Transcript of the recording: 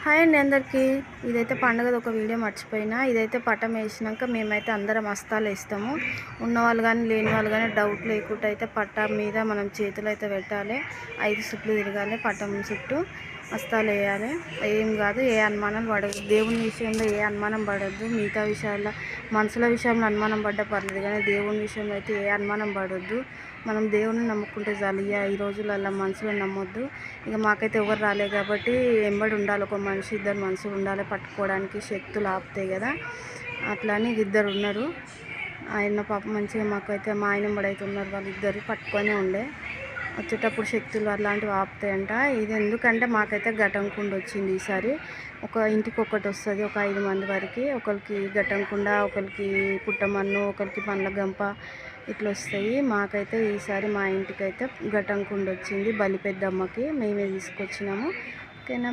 Hi అండి అందరికీ. ఇదైతే పండుగది ఒక వీడియో మర్చిపోయినా. ఇదైతే పటం వేసినాక మేమైతే అందరం హస్తాలు వేస్తాము. ఉన్నవాళ్ళు కానీ లేని వాళ్ళు కానీ డౌట్ లేకుండా అయితే పట్టం మీద మనం చేతులు అయితే పెట్టాలి. 5 చుట్లు తిరగాలి. పటం చుట్టూ హస్తాలు వేయాలి. ఏం కాదు, ఏ అనుమానాలు పడదు. దేవుని విషయంలో ఏ అనుమానం పడద్దు. మిగతా విషయాల్లో మనుషుల విషయంలో అనుమానం పడ్డా పర్లేదు, కానీ దేవుని విషయంలో అయితే ఏ అనుమానం పడొద్దు. మనం దేవుని నమ్ముకుంటే చాలు. ఈ రోజులలో మనుషులను నమ్మొద్దు. ఇక మాకైతే ఎవరు రాలే కాబట్టి ఎంబడి ఉండాలి, ఒక మనిషి 2 మనుషులు ఉండాలి పట్టుకోవడానికి. శక్తులు ఆపుతాయి కదా, అట్లా అని 2 ఉన్నారు. ఆయన పాప మంచిగా మాకైతే మా ఆయన ఎంబడైతే ఉన్నారు, వాళ్ళిద్దరు పట్టుకొనే ఉండే. వచ్చేటప్పుడు శక్తులు అలాంటివి ఆపుతాయంట. ఇది ఎందుకంటే మాకైతే ఘటంకుండ వచ్చింది ఈసారి. ఒక ఇంటికి ఒకటి వస్తుంది, ఒక 5 మంది వరకు. ఒకరికి ఘటంకుండ, ఒకరికి పుట్టమన్ను, ఒకరికి పండ్ల గంప ఇట్లా వస్తాయి. మాకైతే ఈసారి మా ఇంటికైతే ఘటంకుండ వచ్చింది. బలి పెద్దమ్మకి మేమే తీసుకొచ్చినాము. ఓకేనా.